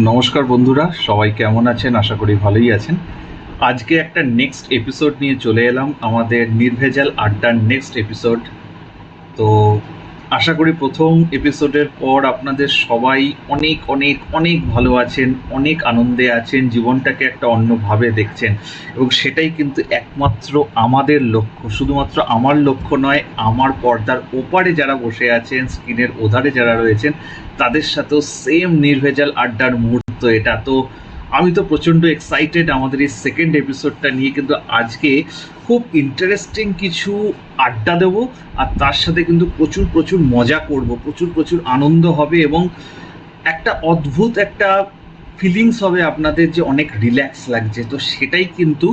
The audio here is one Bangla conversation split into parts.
নমস্কার বন্ধুরা, সবাই কেমন আছেন? আশা করি ভালোই আছেন। আজকে একটা নেক্সট এপিসোড নিয়ে চলে এলাম, আমাদের নির্ভেজাল আড্ডার নেক্সট এপিসোড। তো আশা করি প্রথম এপিসোডের পর আপনাদের সবাই অনেক অনেক অনেক ভালো আছেন, অনেক আনন্দে আছেন, জীবনটাকে একটা অন্যভাবে দেখছেন, এবং সেটাই কিন্তু একমাত্র আমাদের লক্ষ্য। শুধুমাত্র আমার লক্ষ্য নয়, আমার পর্দার ওপারে যারা বসে আছেন, স্ক্রিনের ওধারে যারা রয়েছেন, তাদের সাথেও সেম নির্ভেজাল আড্ডার মুহূর্ত এটা। তো আমি তো প্রচণ্ড এক্সাইটেড আমাদের এই সেকেন্ড এপিসোডটা নিয়ে। কিন্তু আজকে খুব ইন্টারেস্টিং কিছু আড্ডা দেবো, আর তার সাথে কিন্তু প্রচুর প্রচুর মজা করব, প্রচুর প্রচুর আনন্দ হবে, এবং একটা অদ্ভুত একটা ফিলিংস হবে আপনাদের, যে অনেক রিল্যাক্স লাগছে। তো সেটাই কিন্তু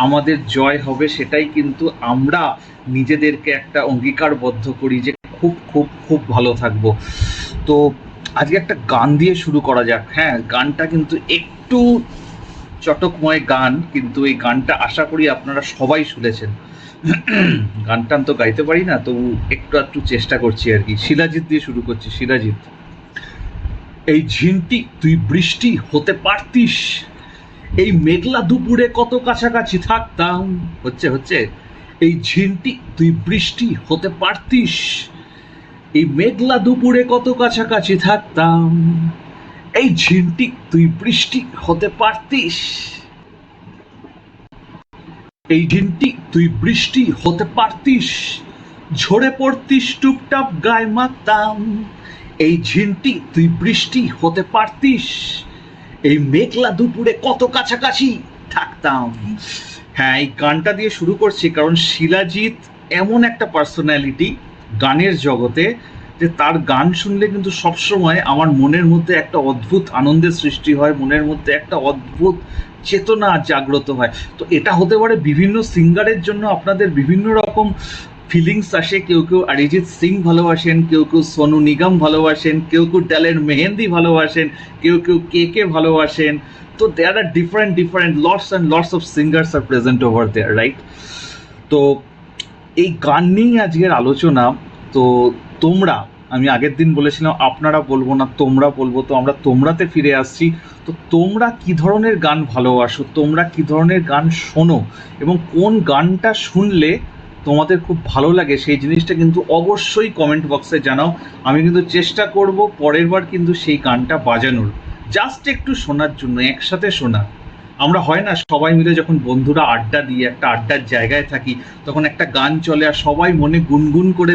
আমাদের জয় হবে, সেটাই কিন্তু আমরা নিজেদেরকে একটা অঙ্গীকারবদ্ধ করি যে খুব খুব খুব ভালো থাকবো। তো আজকে একটা গান দিয়ে শুরু করা যাক। হ্যাঁ, গানটা কিন্তু একটু চটকময় গান, কিন্তু এই গানটা আশা করি আপনারা সবাই শুনেছেন। গানটা তো গাইতে পারি না, তবু একটু একটু চেষ্টা করছি আর কি। শিলাজিৎ দিয়ে শুরু করছি। শিলাজিৎ। এই ঝিনটি তুই বৃষ্টি হতে পারতিস, এই মেঘলা দুপুরে কত কাছাকাছি থাকতাম। হচ্ছে হচ্ছে এই ঝিনটি তুই বৃষ্টি হতে পারতিস, এই মেঘলা দুপুরে কত কাছাকাছি থাকতাম। এই ঝিনটি তুই বৃষ্টি হতে পারতিস, এই ঝিনটি তুই বৃষ্টি হতে পারতিস, ঝরে পড়তিস টুপটাপ গায়ে মাখতাম। এই ঝিনটি তুই বৃষ্টি হতে পারতিস, এই মেঘলা দুপুরে কত কাছাকাছি থাকতাম। হ্যাঁ, এই গানটা দিয়ে শুরু করছি কারণ শিলাজিৎ এমন একটা পার্সোনালিটি গানের জগতে, যে তার গান শুনলে কিন্তু সবসময় আমার মনের মধ্যে একটা অদ্ভুত আনন্দের সৃষ্টি হয়, মনের মধ্যে একটা অদ্ভুত চেতনা জাগ্রত হয়। তো এটা হতে পারে বিভিন্ন সিঙ্গারের জন্য আপনাদের বিভিন্ন রকম ফিলিংস আসে। কেউ কেউ অরিজিৎ সিং ভালোবাসেন, কেউ কেউ সোনু নিগম ভালোবাসেন, কেউ কেউ ড্যালেন মেহেন্দি ভালোবাসেন, কেউ কেউ কে ভালোবাসেন। তো there are different lots and lots of singers are present over there, right? তো এই গান নিয়েই আজকের আলোচনা। তো তোমরা, আমি আগের দিন বলেছিলাম আপনারা বলবো না, তোমরা বলবো, তো আমরা তোমরাতে ফিরে আসছি। তো তোমরা কি ধরনের গান ভালোবাসো, তোমরা কি ধরনের গান শোনো, এবং কোন গানটা শুনলে তোমাদের খুব ভালো লাগে, সেই জিনিসটা কিন্তু অবশ্যই কমেন্ট বক্সে জানাও। আমি কিন্তু চেষ্টা করব পরের বার কিন্তু সেই গানটা বাজানোর, জাস্ট একটু শোনার জন্য, একসাথে শোনা। আমরা হয় না সবাই মিলে যখন বন্ধুরা আড্ডা দিই, একটা আড্ডার জায়গায় থাকি, তখন একটা গান চলে আর সবাই মনে গুনগুন করে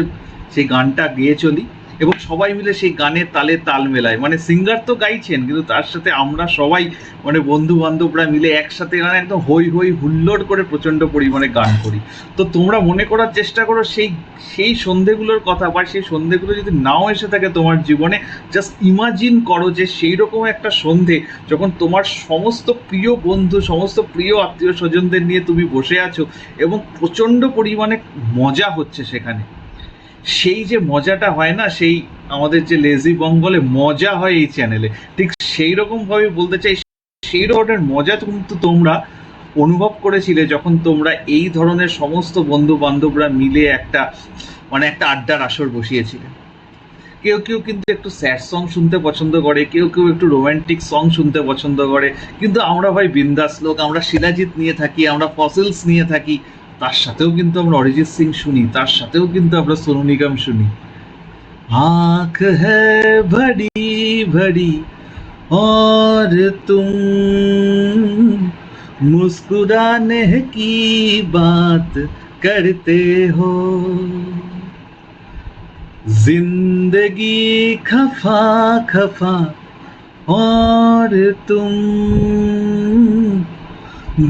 সেই গানটা গেয়ে চলি, এবং সবাই মিলে সেই গানের তালে তাল মেলায়। মানে সিঙ্গার তো গাইছেন, কিন্তু তার সাথে আমরা সবাই মানে বন্ধু বান্ধবরা মিলে একসাথে গান একদম হই হই হুল্লোড় করে প্রচণ্ড পরিমাণে গান করি। তো তোমরা মনে করার চেষ্টা করো সেই সেই সন্ধেগুলোর কথা, বা সেই সন্ধেগুলো যদি নাও এসে থাকে তোমার জীবনে, জাস্ট ইমাজিন করো যে সেই রকম একটা সন্ধে যখন তোমার সমস্ত প্রিয় বন্ধু, সমস্ত প্রিয় আত্মীয় স্বজনদের নিয়ে তুমি বসে আছো, এবং প্রচণ্ড পরিমাণে মজা হচ্ছে সেখানে। সেই যে মজাটা হয় না, সেই আমাদের যে লেজি বং বলে মজা হয় এই চ্যানেলে, ঠিক সেই রকম ভাবে বলতে চাই, সেই ধরনের মজা কিন্তু তোমরা অনুভব করেছিলে যখন তোমরা এই ধরনের সমস্ত বন্ধু বান্ধবরা মিলে একটা মানে একটা আড্ডার আসর বসিয়েছিলে। কেউ কেউ কিন্তু একটু স্যাড সং শুনতে পছন্দ করে, কেউ কেউ একটু রোম্যান্টিক সং শুনতে পছন্দ করে, কিন্তু আমরা ভাই বিন্দাস লোক, আমরা শিলাজিৎ নিয়ে থাকি, আমরা ফসিলস নিয়ে থাকি, তার সাথেও কিন্তু আমরা অরিজিৎ সিং শুনি, তার সাথেও কিন্তু আমরা সোনু নিগম শুনি। आँख है बड़ी बड़ी और तुम मुस्कुराने की बात करते हो, जिंदगी खफा खफा और तुम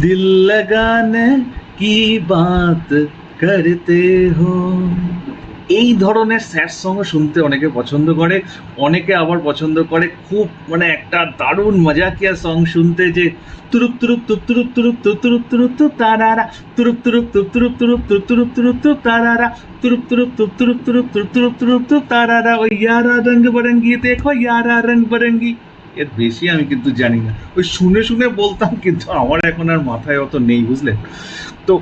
दिल लगाने की बात करते हो। এই ধরনের স্যাড সং শুনতে অনেকে পছন্দ করে, অনেকে আবার পছন্দ করে খুব মানে একটা দারুণ মজাকিয়া সং শুনতে, যে তুরুপ তুরুপ তুপ তুরুপ তুরুপ তুপ তুরুপ তুরুপ তুপ তারারা, তুরুপ তুরুপ তুপ তুরুপ তুরুপ তুপ তুরুপ তুরুপ তুপ তারারা, তুরুপ তুরুপ তুপ তুরুপ তুরুপ তুপ তুরুপ তুরুপ তুপ তারারা, ওই ইয়ারা রঙ বরঙ্গি দেখো ইয়ারা রঙ বরঙ্গি। এর বেশি আমি কিন্তু জানি না, ওই শুনে শুনে বলতাম, কিন্তু আমার এখন আর মাথায় অত নেই, বুঝলেন? তো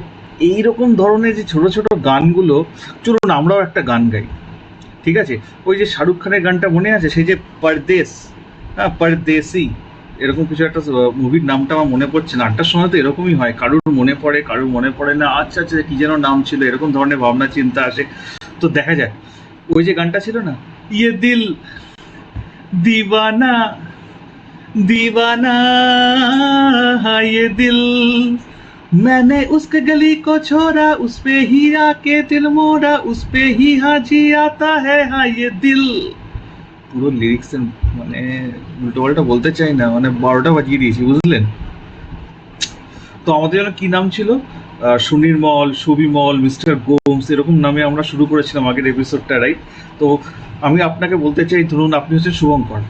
এইরকম ধরনের যে ছোট ছোট গানগুলো, চলুন আমরাও একটা গান গাই, ঠিক আছে? ওই যে শাহরুখ খানের গানটা মনে আছে, সেই যে পরদেশ, হ্যাঁ পরদেশি, এরকম কিছু একটা মুভির নামটা আমার মনে পড়ছে না। 8টার সময় তো এরকমই হয়, কারুর মনে পড়ে কারুর মনে পড়ে না, আচ্ছা আচ্ছা কি যেন নাম ছিল, এরকম ধরনের ভাবনা চিন্তা আসে। তো দেখা যায় ওই যে গানটা ছিল না, ইয়ে দিল दीवाना दीवाना हाँ ये दिल मैंने उसके गली को छोड़ा उस पे ही आके दिल मोड़ा उस पे ही हाजी आता है हाँ ये दिल। পুরো লিরিক্স মানে উল্টো পাল্টা বলতে চাই না, মানে 12টা বাজিয়ে দিয়েছি বুঝলেন। তো আমাদের যেন কি নাম ছিল, সুনির্মল, সুবিমল, মিস্টার গোমস, এরকম নামে আমরা শুরু করেছিলাম আগের এপিসোডটা, রাইট? তো আমি আপনাকে বলতে চাই, ধরুন আপনি হচ্ছেন শুভঙ্কর,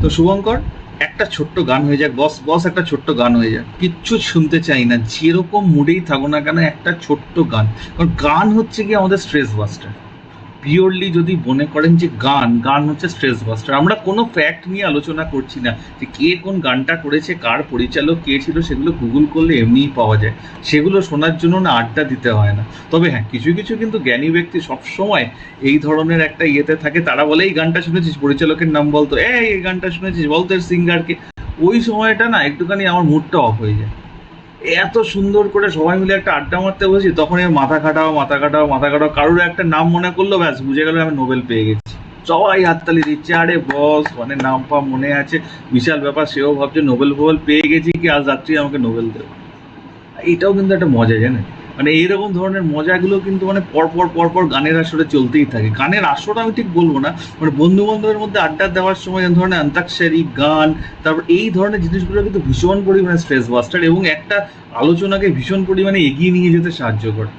তো শুভঙ্কর একটা ছোট্ট গান হয়ে যাক, বস বস একটা ছোট্ট গান হয়ে যাক, কিচ্ছু শুনতে চাই না, যেরকম মুডেই থাকো না কেন একটা ছোট্ট গান। কারণ গান হচ্ছে কি আমাদের স্ট্রেস বাস্টার। পিওরলি যদি মনে করেন যে গান গান হচ্ছে স্ট্রেস বাস্টার, আমরা কোনো ফ্যাক্ট নিয়ে আলোচনা করছি না যে কে কোন গানটা করেছে, কার পরিচালক কে ছিল, সেগুলো গুগল করলে এমনিই পাওয়া যায়, সেগুলো শোনার জন্য না আড্ডা দিতে হয় না। তবে হ্যাঁ, কিছু কিছু কিন্তু জ্ঞানী ব্যক্তি সবসময় এই ধরনের একটা ইয়েতে থাকে, তারা বলে এই গানটা শুনেছিস, পরিচালকের নাম বলতো, এই গানটা শুনেছিস বলতো এর সিঙ্গারকে। ওই সময়টা না একটুখানি আমার মুডটা অফ হয়ে যায়। এত সুন্দর করে সবাই মিলে একটা আড্ডা মারতে বসি, তখন মাথা কাটাও মাথা কাটাও মাথা কাটাও, কারোর একটা নাম মনে করলো, ব্যাস বুঝে গেল আমি নোবেল পেয়ে গেছি, সবাই হাততালি দিচ্ছে, আরে বস মানে নাম পা মনে আছে, বিশাল ব্যাপার। সেও ভাবছে নোবেল ফোবেল পেয়ে গেছি কি আজ রাত্রি আমাকে নোবেল দেবে। এটাও কিন্তু একটা মজা, জানেন? মানে এইরকম ধরনের মজাগুলো কিন্তু মানে পরপর পরপর গানের আসরে চলতেই থাকে। গানের আসর আমি ঠিক বলবো না, মানে বন্ধু বান্ধবের মধ্যে আড্ডা দেওয়ার সময় এই ধরনের অন্তাক্ষরী গান, তারপর এই ধরনের জিনিসগুলো কিন্তু ভীষণ পরিমাণে স্ট্রেস বাস্টার এবং একটা আলোচনাকে ভীষণ পরিমাণে এগিয়ে নিয়ে যেতে সাহায্য করে।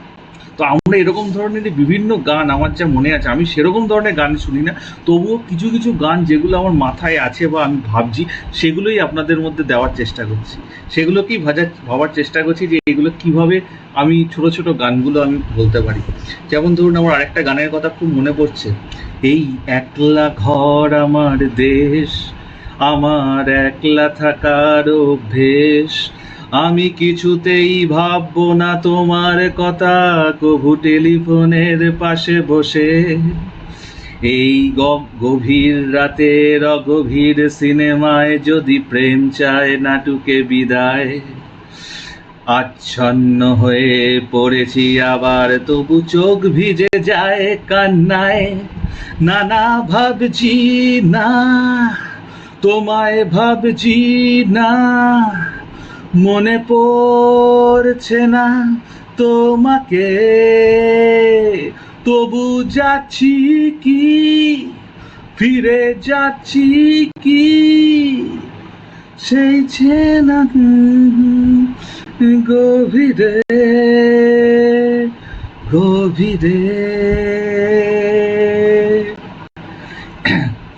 তো আমরা এরকম ধরনের বিভিন্ন গান আমার যা মনে আছে, আমি সেরকম ধরনের গান শুনি না, তবুও কিছু কিছু গান যেগুলো আমার মাথায় আছে বা আমি ভাবছি, সেগুলোই আপনাদের মধ্যে দেওয়ার চেষ্টা করছি, সেগুলোকেই ভাবার চেষ্টা করছি যে এগুলো কিভাবে আমি ছোট ছোট গানগুলো আমি বলতে পারি। যেমন ধরুন আমার আরেকটা গানের কথা খুব মনে পড়ছে, এই একলা ঘর আমার দেশ, আমার একলা থাকার অভ্যেস, আমি কিছুতেই ভাববো না তোমার কথা, কভু টেলিফোনের পাশে বসে, এই গভীর রাতের অগভীর সিনেমায় যদি প্রেম চায় নাটুকে বিদায়, আচ্ছন্ন হয়ে পড়েছি আবার তবু চোখ ভিজে যায় কান্নায়, নানা ভাবছি না তোমায় ভাবছি না, মনে পড়ছে না তোমাকে, তবু যাচ্ছি কি ফিরে যাচ্ছি কি সেই চেনা গভীরে গভীরে।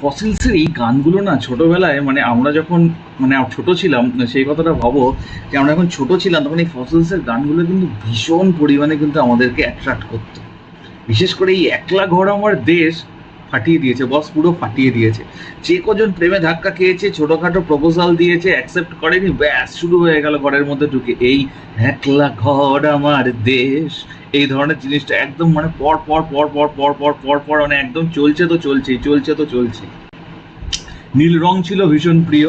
ফসিলসের এই গানগুলো না ছোটবেলায়, মানে আমরা যখন মানে ছোট ছিলাম, সেই কথাটা ভাবো যে আমরা যখন ছোট ছিলাম তখন এই ফসিলসের গানগুলো কিন্তু ভীষণ পরিমাণে কিন্তু আমাদেরকে অ্যাট্রাক্ট করতো। বিশেষ করে এই একলা ঘর আমার দেশ ফাটিয়ে দিয়েছে, বস পুরো ফাটিয়ে দিয়েছে। যে কজন প্রেমে ধাক্কা খেয়েছে, ছোটখাটো প্রপোজাল দিয়েছে, অ্যাকসেপ্ট করেনি, ব্যাস শুরু হয়ে গেল ঘরের মধ্যে ঢুকে এই একলা ঘর আমার দেশ, এই ধরনের জিনিসটা একদম মানে পর পর পর পর পর পর পর পর মানে একদম চলছে তো চলছেই, চলছে তো চলছে। নীল রং ছিল ভীষণ প্রিয়,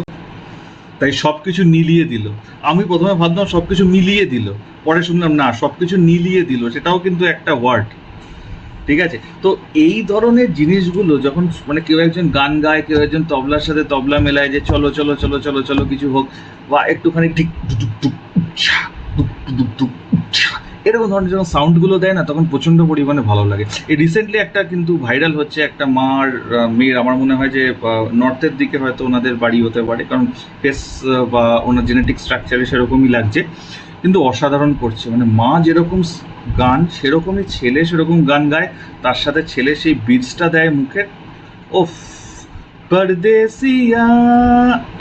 তাই সবকিছু নিলিয়ে দিল। আমি প্রথমে ভাবতাম সবকিছু মিলিয়ে দিল, পরে শুনলাম না সবকিছু নিলিয়ে দিল, সেটাও কিন্তু একটা ওয়ার্ড, ঠিক আছে? তো এই ধরনের জিনিসগুলো যখন মানে কেউ একজন গান গায়, কেউ একজন তবলার সাথে তবলা মেলায় যে চলো চলো চলো চলো চলো কিছু হোক, বা একটুখানি ঠিক এরকম ধরনের যখন সাউন্ডগুলো দেয় না, তখন প্রচণ্ড পরিমাণে ভালো লাগে। এই রিসেন্টলি একটা কিন্তু ভাইরাল হচ্ছে, একটা মেয়ের, আমার মনে হয় যে নর্থের দিকে হয়তো ওনাদের বাড়ি হতে পারে, কারণ ফেস বা ওনার জেনেটিক স্ট্রাকচারে সেরকমই লাগছে, কিন্তু অসাধারণ করছে। মানে মা যেরকম গান সেরকমই ছেলে সেরকম গান গায়, তার সাথে ছেলে সেই বিটসটা দেয় মুখে, ওফ পরদেসিয়া,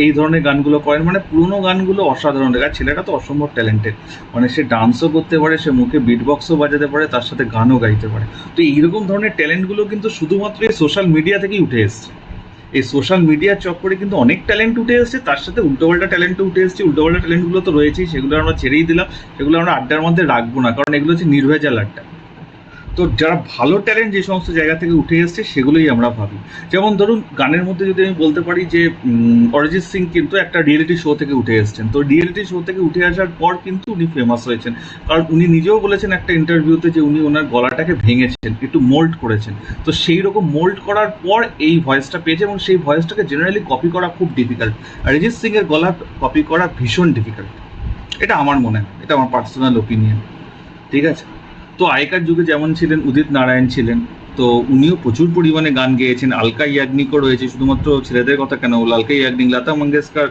এই ধরনের গানগুলো করেন, মানে পুরোনো গানগুলো অসাধারণ। আর ছেলেটা তো অসম্ভব ট্যালেন্টেড, মানে সে ডান্সও করতে পারে, সে মুখে বিট বক্সও বাজাতে পারে, তার সাথে গানও গাইতে পারে। তো এইরকম ধরনের ট্যালেন্টগুলো কিন্তু শুধুমাত্র এই সোশ্যাল মিডিয়া থেকেই উঠে এসছে। এই সোশ্যাল মিডিয়ার চক্করে কিন্তু অনেক ট্যালেন্ট উঠে এসছে, তার সাথে উল্টোপাল্টা ট্যালেন্টও উঠে এসছে। উল্টোপাল্টা ট্যালেন্টগুলো তো রয়েছেই, সেগুলো আমরা ছেড়েই দিলাম, সেগুলো আমরা আড্ডার মধ্যে রাখবো না, কারণ এগুলো হচ্ছে নির্ভেজাল আড্ডা। তো তো যারা ভালো ট্যালেন্ট যে সমস্ত জায়গা থেকে উঠে এসছে সেগুলোই আমরা ভাবি। যেমন ধরুন গানের মধ্যে যদি আমি বলতে পারি যে অরিজিৎ সিং কিন্তু একটা রিয়েলিটি শো থেকে উঠে এসেছেন, তো রিয়েলিটি শো থেকে উঠে আসার পর কিন্তু উনি ফেমাস হয়েছেন, কারণ উনি নিজেও বলেছেন একটা ইন্টারভিউতে যে উনি ওনার গলাটাকে ভেঙেছেন, একটু মোল্ড করেছেন, তো সেই রকম মোল্ড করার পর এই ভয়েসটা পেয়েছে, এবং সেই ভয়েসটাকে জেনারেলি কপি করা খুব ডিফিকাল্ট। অরিজিৎ সিং এর গলা কপি করা ভীষণ ডিফিকাল্ট, এটা আমার মনে হয়, এটা আমার পার্সোনাল ওপিনিয়ন, ঠিক আছে। তো আগেকার যুগে যেমন ছিলেন উদিত নারায়ণ ছিলেন, তো উনিও প্রচুর পরিমাণে গান গেয়েছেন। আলকা ইয়াগনিকও রয়েছে, শুধুমাত্র ছেলেদের কথা কেন, আলকা ইয়াগনিক, লতা মঙ্গেশকর,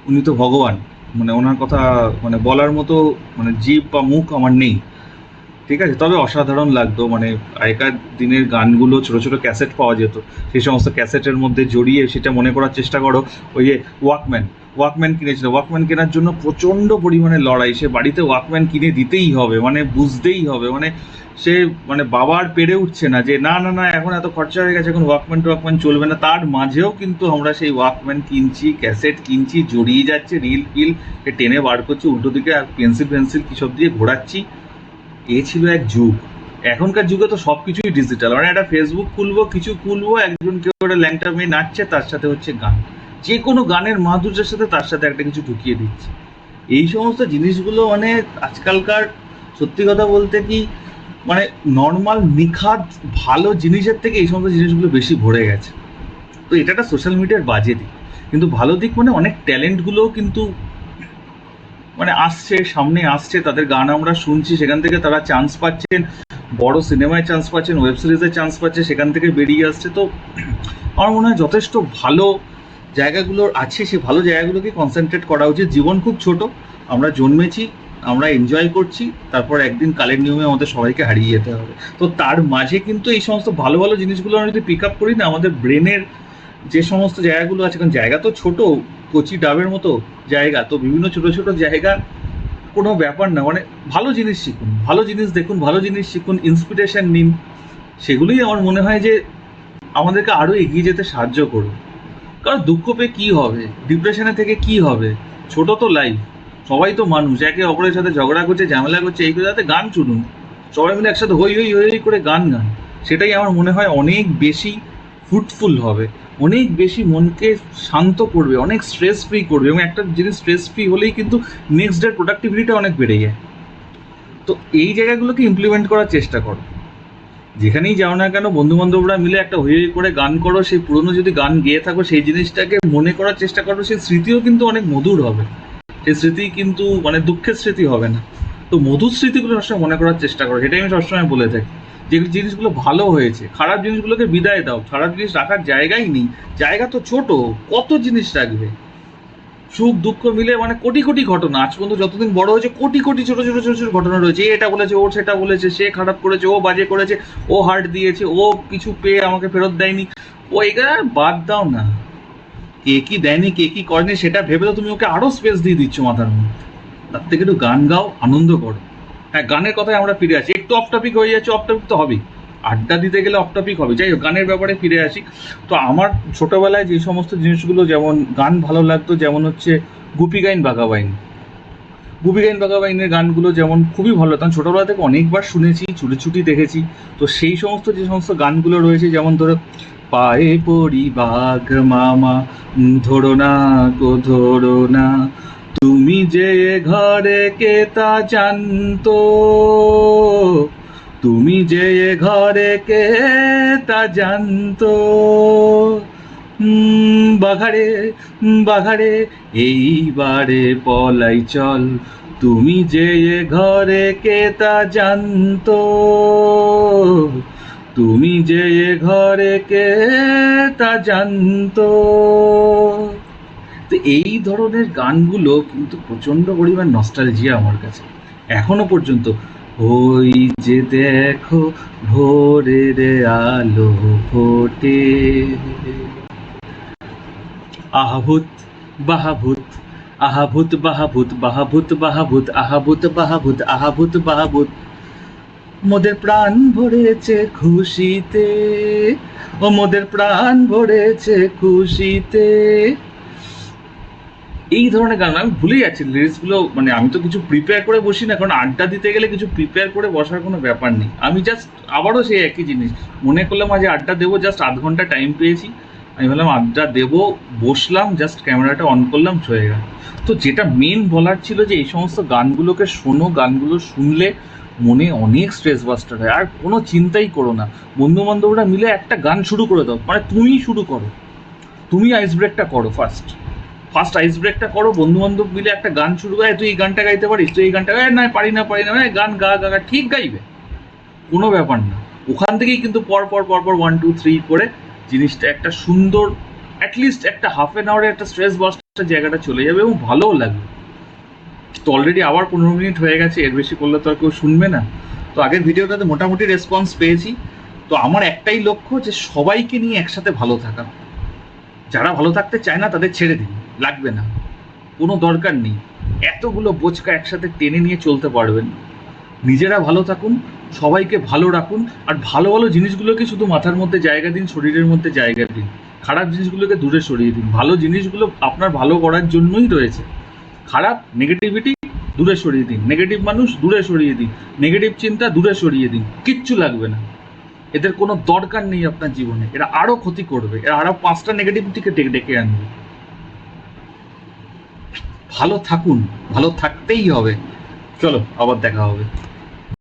উনি তো ভগবান, মানে ওনার কথা মানে বলার মতো মানে জিভ বা মুখ আমার নেই, ঠিক আছে। তবে অসাধারণ লাগতো, মানে আগেকার দিনের গানগুলো ছোট ছোট ক্যাসেট পাওয়া যেত, সেই সমস্ত ক্যাসেটের মধ্যে জড়িয়ে সেটা মনে করার চেষ্টা করো। ওই যে ওয়াকম্যান কিনেছিল, ওয়াকম্যান কেনার জন্য প্রচণ্ড পরিমাণে লড়াই, সে বাড়িতে ওয়াকম্যান কিনে দিতেই হবে, মানে বুঝতেই হবে, মানে সে মানে বাবার পেরে উঠছে না যে না না না এখন এত খরচা হয়ে গেছে, এখন ওয়াকম্যান চলবে না, তার মাঝেও কিন্তু আমরা সেই ওয়াকম্যান কিনছি, ক্যাসেট কিনছি, জড়িয়ে যাচ্ছে, রিল ফিল টেনে বার করছি উল্টো দিকে, আর পেন্সিল কিসব দিয়ে ঘোরাচ্ছি। এ ছিল এক যুগ। এখনকার যুগে তো সব কিছুই ডিজিটাল, মানে একটা ফেসবুক খুলবো, কিছু খুলবো, একজন কেউ একটা ল্যাংটা মেয়ে নাচছে, তার সাথে হচ্ছে গান, যে কোনো গানের মাধুর্যের সাথে তার সাথে একটা কিছু ঢুকিয়ে দিচ্ছে। এই সমস্ত জিনিসগুলো মানে আজকালকার সত্যি কথা বলতে কি মানে নর্মাল নিখাত ভালো জিনিসের থেকে এই সমস্ত জিনিসগুলো বেশি ভরে গেছে। তো এটা একটা সোশ্যাল মিডিয়ার বাজে দিক, কিন্তু ভালো দিক মানে অনেক ট্যালেন্টগুলোও কিন্তু মানে আসছে, সামনে আসছে, তাদের গান আমরা শুনছি, সেখান থেকে তারা চান্স পাচ্ছেন, বড় সিনেমায় চান্স পাচ্ছেন, ওয়েব সিরিজে চান্স পাচ্ছে, সেখান থেকে বেরিয়ে আসছে। তো আমার মনে হয় যথেষ্ট ভালো জায়গাগুলো আছে, সেই ভালো জায়গাগুলোকে কনসেন্ট্রেট করা উচিত। জীবন খুব ছোট, আমরা জন্মেছি, আমরা এনজয় করছি, তারপর একদিন কালের নিয়মে আমাদের সবাইকে হারিয়ে যেতে হবে। তো তার মাঝে কিন্তু এই সমস্ত ভালো ভালো জিনিসগুলো আমরা যদি পিক আপ করি না, আমাদের ব্রেনের যে সমস্ত জায়গাগুলো আছে, কারণ জায়গা তো ছোট, কচি ডাবের মতো জায়গা, তো বিভিন্ন ছোট ছোট জায়গা কোনো ব্যাপার না, মানে ভালো জিনিস শিখুন, ভালো জিনিস দেখুন, ভালো জিনিস শিখুন, ইন্সপিরেশন নিন, সেগুলোই আমার মনে হয় যে আমাদেরকে আরও এগিয়ে যেতে সাহায্য করুন। কারণ দুঃখ পেয়ে কী হবে, ডিপ্রেশনে থেকে কি হবে, ছোট তো লাইফ, সবাই তো মানুষ, একে অপরের সাথে ঝগড়া করছে, ঝামেলা করছে, এই করে যাতে গান শুনুন, সবাই মিলে একসাথে হই হই হই হই করে গান গান, সেটাই আমার মনে হয় অনেক বেশি ফ্রুটফুল হবে, অনেক বেশি মনকে শান্ত করবে, অনেক স্ট্রেস ফ্রি করবে, এবং একটা জিনিস স্ট্রেস ফ্রি হলেই কিন্তু নেক্সট ডের প্রোডাক্টিভিটিটা অনেক বেড়ে যায়। তো এই জায়গাগুলোকে ইমপ্লিমেন্ট করার চেষ্টা করো, যেখানেই যাও না কেন, বন্ধু বান্ধবরা মিলে একটা হই হই করে গান করো, সেই পুরনো যদি গান গেয়ে থাকো সেই জিনিসটাকে মনে করার চেষ্টা করো, সেই স্মৃতিও কিন্তু অনেক মধুর হবে, সেই স্মৃতি কিন্তু মানে দুঃখের স্মৃতি হবে না। তো মধুর স্মৃতিগুলো সবসময় মনে করার চেষ্টা করো, সেটাই আমি সবসময় বলে থাকি। যে জিনিসগুলো ভালো হয়েছে, খারাপ জিনিসগুলোকে বিদায় দাও, খারাপ জিনিস রাখার জায়গাই নেই, জায়গা তো ছোট, কত জিনিস রাখবে, সুখ দুঃখ মিলে মানে কোটি কোটি ঘটনা, আজ পর্যন্ত যতদিন বড় হয়েছে কোটি কোটি ছোট ছোট ছোট ছোট ঘটনা রয়েছে, এটা বলেছে, ও সেটা বলেছে, সে খারাপ করেছে, ও বাজে করেছে, ও হার্ট দিয়েছে, ও কিছু পেয়ে আমাকে ফেরত দেয়নি, ও এগুলো বাদ দাও না, কে কি দেয়নি কে কি করেনি সেটা ভেবে তো তুমি ওকে আরো স্পেস দিয়ে দিচ্ছ মাথার মধ্যে। তার থেকে একটু গান গাও, আনন্দ করো। হ্যাঁ, গানের কথায় আমরা ফিরে আসি, একটু অফ টপিক হয়ে যাচ্ছে, অফ টপিক তো হবেই, আড্ডা দিতে গেলে অফ টপিক হবে, যাই হোক গানের ব্যাপারে ফিরে আসি। তো আমার ছোটবেলায় যে সমস্ত জিনিসগুলো যেমন গান ভালো লাগতো, যেমন হচ্ছে গুপি গাইন বাঘা বাইন, গুপি গাইন বাঘা বাইনের গানগুলো যেমন খুবই ভালো লাগতো, ছোটবেলা থেকে অনেকবার শুনেছি, ছুটি দেখেছি। তো সেই সমস্ত যে সমস্ত গানগুলো রয়েছে, যেমন ধরো পায়ে পড়ি বাঘ মামা, ধরো না গো ধরো না, তুমি যে এ ঘরে কে তা জানতো, তুমি যে এ ঘরে কে তা জানতো, বাঘারে বাঘারে এইবারে পলাই চল, তুমি যে এ ঘরে কে তা জানতো, তুমি যে এ ঘরে কে তা জানতো। তো এই ধরনের গানগুলো কিন্তু প্রচণ্ড পরিমাণ নস্টালজিয়া আমার কাছে এখনো পর্যন্ত। ওই যে দেখো ভোরের আলো ফোটে, আহাভূত বাহাভূত, আহাভূত বাহাভূত, বাহাভূত বাহাভূত, আহাভূত বাহাভূত, আহাভূত বাহাভূত, মোদের প্রাণ ভরেছে খুশিতে, ও মোদের প্রাণ ভরেছে খুশিতে, এই ধরনের গান আমি ভুলে যাচ্ছি লিরিক্সগুলো। মানে আমি তো কিছু প্রিপেয়ার করে বসি না, কারণ আড্ডা দিতে গেলে কিছু প্রিপেয়ার করে বসার কোনো ব্যাপার নেই। আমি জাস্ট আবারও সেই একই জিনিস মনে করলাম, আজ আড্ডা দেবো, জাস্ট আধ ঘন্টা টাইম পেয়েছি, আমি ভাবলাম আড্ডা দেবো, বসলাম, জাস্ট ক্যামেরাটা অন করলাম, হয়ে গেল। তো যেটা মেন বলার ছিল যে এই সমস্ত গানগুলোকে শোনো, গানগুলো শুনলে মনে অনেক স্ট্রেস বাস্টার হয়। আর কোনো চিন্তাই করো না, বন্ধু বান্ধবরা মিলে একটা গান শুরু করে দাও, মানে তুমিই শুরু করো, তুমি আইস ব্রেকটা করো, ফার্স্ট ফার্স্ট আইস ব্রেকটা করো, বন্ধু বান্ধব মিলে একটা গান শুরু করে, তুই এই গানটা গাইতে পারিস, তুই এই গানটা না পারি না পারি না, গান গা গা গা, ঠিক গাইবে, কোনো ব্যাপার না। ওখান থেকেই কিন্তু পর পর পর পর 1 2 3 করে জিনিসটা একটা সুন্দর, অ্যাটলিস্ট একটা হাফ অ্যান আওয়ারে একটা স্ট্রেস বাস্টার জায়গাটা চলে যাবে এবং ভালোও লাগবে। তো অলরেডি আবার 15 মিনিট হয়ে গেছে, এর বেশি করলে তো আর কেউ শুনবে না। তো আগের ভিডিওটাতে মোটামুটি রেসপন্স পেয়েছি। তো আমার একটাই লক্ষ্য যে সবাইকে নিয়ে একসাথে ভালো থাকা। যারা ভালো থাকতে চায় না তাদের ছেড়ে দিন, লাগবে না, কোনো দরকার নেই, এতগুলো বোঝকা একসাথে টেনে নিয়ে চলতে পারবেন না। নিজেরা ভালো থাকুন, সবাইকে ভালো রাখুন, আর ভালো ভালো জিনিসগুলোকে শুধু মাথার মধ্যে জায়গা দিন, শরীরের মধ্যে জায়গা দিন, খারাপ জিনিসগুলোকে দূরে সরিয়ে দিন। ভালো জিনিসগুলো আপনার ভালো করার জন্যই রয়েছে। খারাপ নেগেটিভিটি দূরে সরিয়ে দিন, নেগেটিভ মানুষ দূরে সরিয়ে দিন, নেগেটিভ চিন্তা দূরে সরিয়ে দিন, কিচ্ছু লাগবে না, এদের কোনো দরকার নেই আপনার জীবনে। এরা আরো ক্ষতি করবে, এরা আরো 5টা নেগেটিভিটিকে ডেকে আনবে। ভালো থাকুন, ভালো থাকতেই হবে। চলো, আবার দেখা হবে।